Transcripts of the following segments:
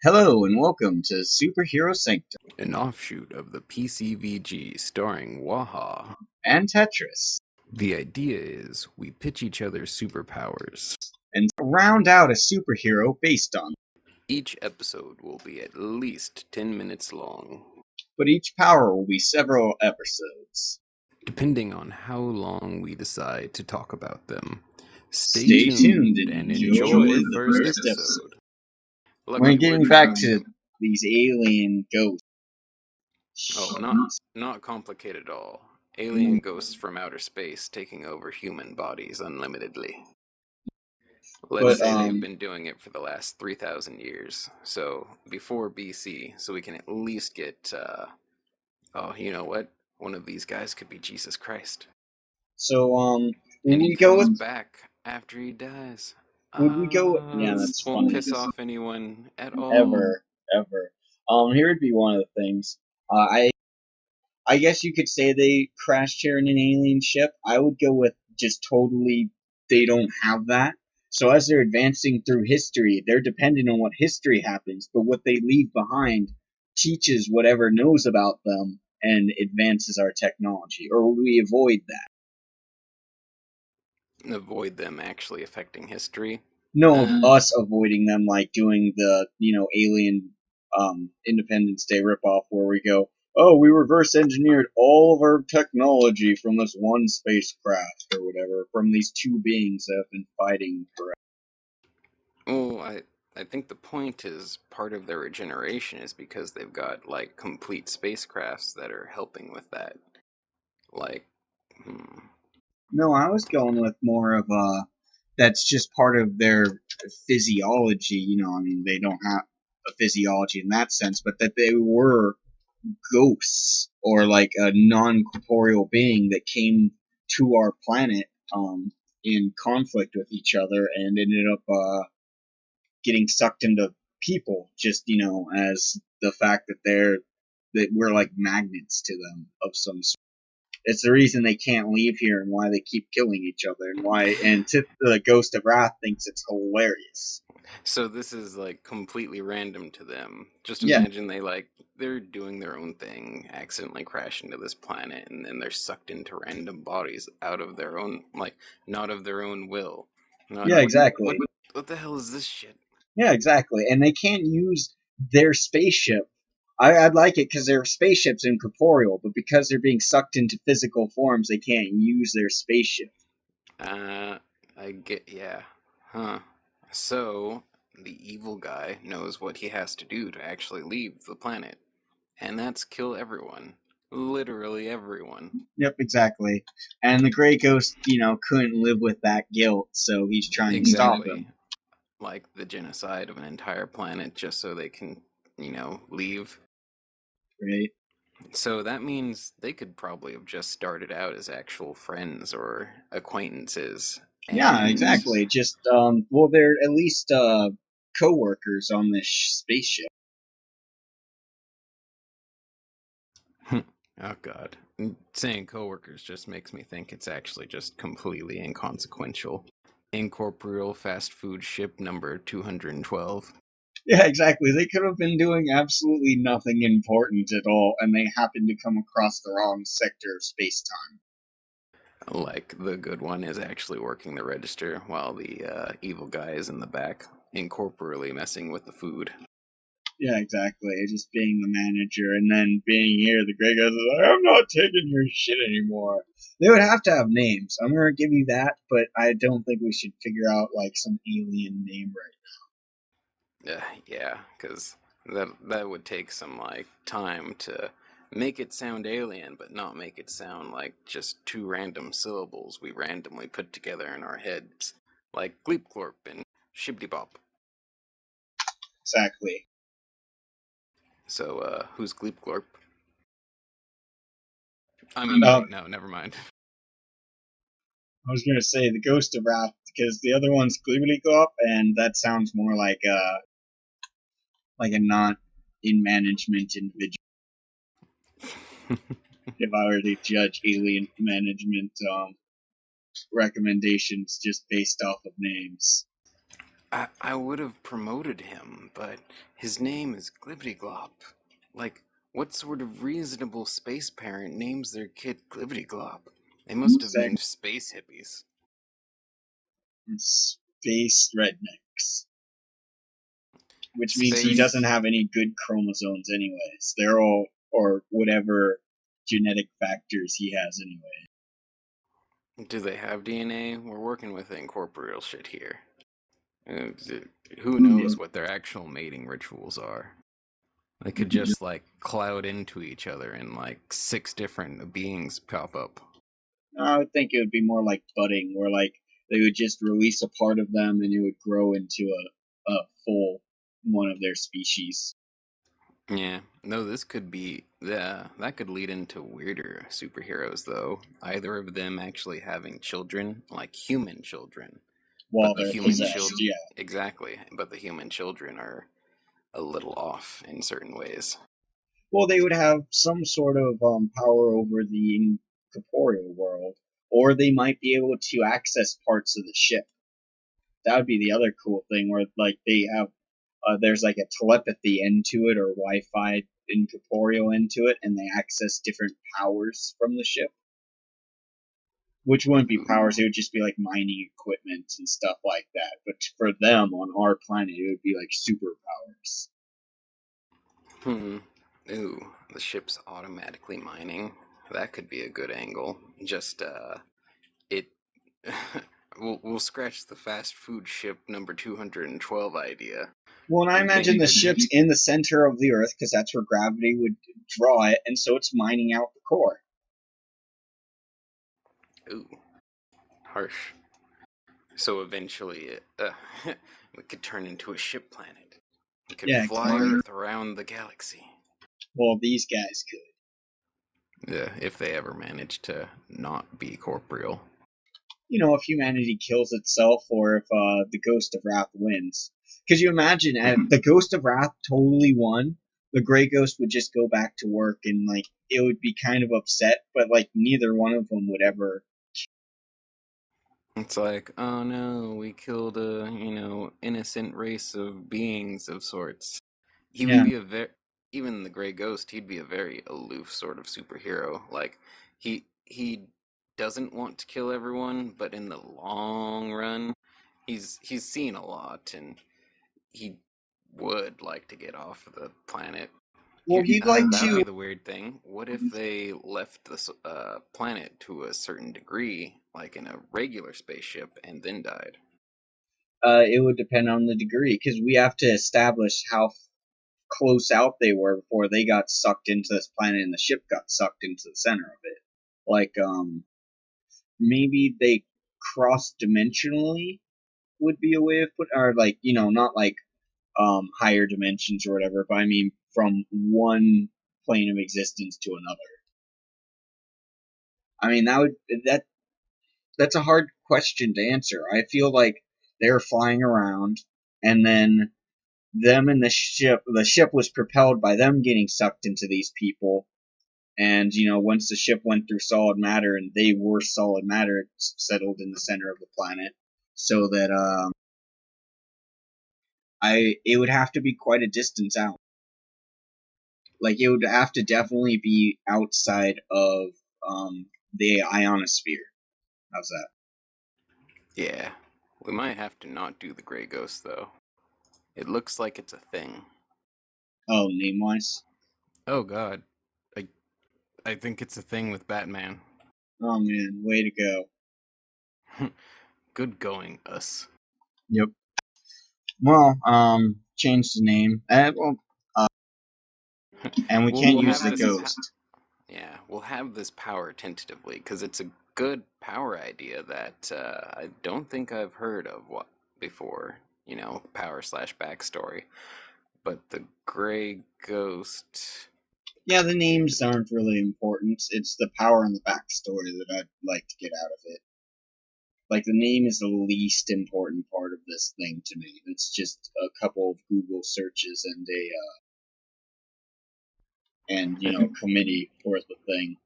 Hello and welcome to SuperHero Sanctum An offshoot of the PCVG starring Waha. and Tetris, The idea is we pitch each other superpowers. and round out a superhero based on, Each episode will be at least 10 minutes long, but each power will be several episodes. depending on how long we decide to talk about them. Stay tuned and enjoy the first episode. We're getting back to these alien ghosts. Oh, not complicated at all. Alien ghosts from outer space taking over human bodies unlimitedly. Let's say they've been doing it for the last 3,000 years, so before BC, so we can at least get, oh, you know what? One of these guys could be Jesus Christ. So, and he comes back after he dies. Would we go? Yeah, that's won't funny. piss off anyone at all. Ever. Here would be one of the things. I guess you could say they crashed here in an alien ship. I would go with just totally they don't have that. So as they're advancing through history, they're dependent on what history happens, but what they leave behind teaches whatever knows about them and advances our technology. Or would we avoid that? Avoid them actually affecting history? No, us avoiding them, like doing the, alien Independence Day ripoff where we go, oh, we reverse engineered all of our technology from this one spacecraft or whatever, from these two beings that have been fighting forever. Oh, I think the point is part of their regeneration is because they've got, like, complete spacecrafts that are helping with that. Like, No, I was going with more of that's just part of their physiology, they don't have a physiology in that sense, but that they were ghosts or like a non-corporeal being that came to our planet in conflict with each other and ended up getting sucked into people, just as the fact that we're like magnets to them of some sort. It's the reason they can't leave here and why they keep killing each other and the Ghost of Wrath thinks it's hilarious. So this is like completely random to them. Just imagine they're doing their own thing, accidentally crash into this planet, and then they're sucked into random bodies out of their own, like, not of their own will. Exactly. What the hell is this shit? Yeah, exactly. And they can't use their spaceship. I'd like it because their spaceship's incorporeal, but because they're being sucked into physical forms, they can't use their spaceship. Yeah. Huh. So, the evil guy knows what he has to do to actually leave the planet, and that's kill everyone. Literally everyone. Yep, exactly. And the Grey Ghost, couldn't live with that guilt, so he's trying to stop them. Like the genocide of an entire planet just so they can, leave. Right. So that means they could probably have just started out as actual friends or acquaintances. Yeah, exactly. Just, they're at least co-workers on this spaceship. Oh, God. Saying co-workers just makes me think it's actually just completely inconsequential. Incorporeal fast food ship number 212. Yeah, exactly. They could have been doing absolutely nothing important at all, and they happened to come across the wrong sector of space-time. Like, the good one is actually working the register, while the evil guy is in the back, incorporeally messing with the food. Yeah, exactly. Just being the manager, and then being here, the Grey Ghost is like, I'm not taking your shit anymore. They would have to have names. I'm gonna give you that, but I don't think we should figure out, like, some alien name right now. Yeah, because that would take some, like, time to make it sound alien, but not make it sound like just two random syllables we randomly put together in our heads, like Gleepglorp and Shibbity-Bop. Exactly. So, who's Gleepglorp? I mean, no, never mind. I was gonna say the Ghost of Wrath, because the other one's Gleepglorp, and that sounds more like a not in management individual. If I were to judge alien management recommendations just based off of names. I would have promoted him, but his name is Glibbity Glop. Like, what sort of reasonable space parent names their kid Glibbity Glop? They must have been space hippies. Space rednecks. Which means he doesn't have any good chromosomes anyways. They're all, or whatever genetic factors he has anyway. Do they have DNA? We're working with incorporeal shit here. Who knows what their actual mating rituals are? They could just, like, cloud into each other and, like, 6 different beings pop up. I would think it would be more like budding, where, like, they would just release a part of them and it would grow into a full one of their species. Yeah, no, this could be, that could lead into weirder superheroes, though. Either of them actually having children, like human children. While they're possessed, yeah. Exactly, but the human children are a little off in certain ways. Well, they would have some sort of power over the incorporeal world, or they might be able to access parts of the ship. That would be the other cool thing, where like they have there's like a telepathy end to it, or Wi-Fi incorporeal into it, and they access different powers from the ship. Which wouldn't be powers; it would just be like mining equipment and stuff like that. But for them on our planet, it would be like superpowers. Ooh, the ship's automatically mining. That could be a good angle. Just, it. we'll scratch the fast food ship number 212 idea. Well, and I imagine the ship's in the center of the Earth because that's where gravity would draw it, and so it's mining out the core. Ooh, harsh. So eventually, we could turn into a ship planet. We could fly Earth around the galaxy. Well, these guys could. Yeah, if they ever manage to not be corporeal. You know, if humanity kills itself, or if the Ghost of Wrath wins. Because you imagine, if the Ghost of Wrath totally won, the Grey Ghost would just go back to work, and like it would be kind of upset, but like neither one of them would ever. It's like, oh no, we killed a, innocent race of beings of sorts. He would be even the Grey Ghost, he'd be a very aloof sort of superhero. Like, he doesn't want to kill everyone, but in the long run, he's seen a lot, and he would like to get off of the planet. Well, he'd like that to. would be the weird thing. What if they left this planet to a certain degree, like in a regular spaceship, and then died? It would depend on the degree, because we have to establish how close out they were before they got sucked into this planet and the ship got sucked into the center of it. Like, maybe they cross dimensionally would be a way of putting, or like, not like higher dimensions or whatever, but I mean from one plane of existence to another. I mean that's a hard question to answer. I feel like they were flying around, and then them and the ship was propelled by them getting sucked into these people. And once the ship went through solid matter and they were solid matter, it settled in the center of the planet, so that it would have to be quite a distance out. Like it would have to definitely be outside of the ionosphere. How's that? Yeah, we might have to not do the Grey Ghost though. It looks like it's a thing. Oh, name-wise? Oh god. I think it's a thing with Batman. Oh man, way to go. Good going, us. Yep. Well, change the name. And we can't use the ghost. Yeah, we'll have this power tentatively, because it's a good power idea that I don't think I've heard of before. Power / backstory. But the Grey Ghost... Yeah, the names aren't really important. It's the power and the backstory that I'd like to get out of it. Like, the name is the least important part of this thing to me. It's just a couple of Google searches and committee for the thing.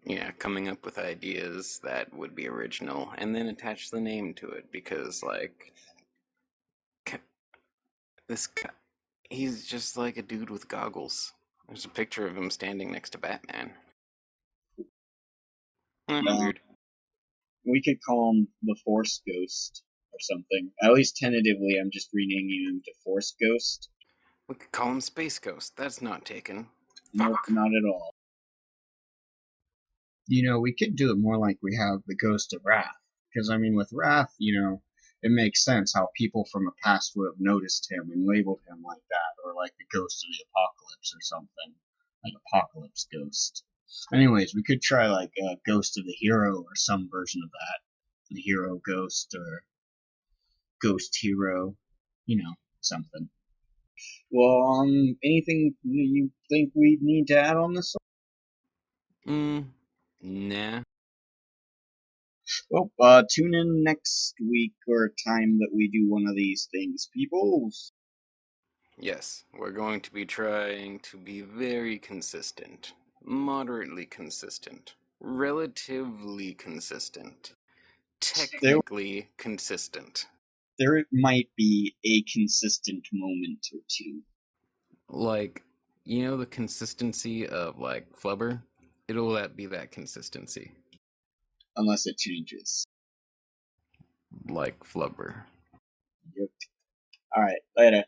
Yeah, coming up with ideas that would be original, and then attach the name to it, because, like, This guy, he's just like a dude with goggles. There's a picture of him standing next to Batman. Weird. We could call him the Force Ghost or something. At least tentatively, I'm just renaming him to Force Ghost. We could call him Space Ghost. That's not taken. Nope, Fuck. not at all. You know, we could do it more like we have the Ghost of Wrath. Because, I mean, with Wrath, you know, it makes sense how people from the past would have noticed him and labeled him like that, or like the Ghost of the Apocalypse or something. Like Apocalypse Ghost. Anyways, we could try like Ghost of the Hero or some version of that. The Hero Ghost or Ghost Hero, you know, something. Well, anything you think we need to add on this? Nah. Well, tune in next week or a time that we do one of these things, people. Yes, we're going to be trying to be very consistent. Moderately consistent. Relatively consistent. Technically consistent. There might be a consistent moment or two. Like, you know the consistency of, like, flubber? It'll be that consistency. Unless it changes. Like flubber. Yep. Alright, later.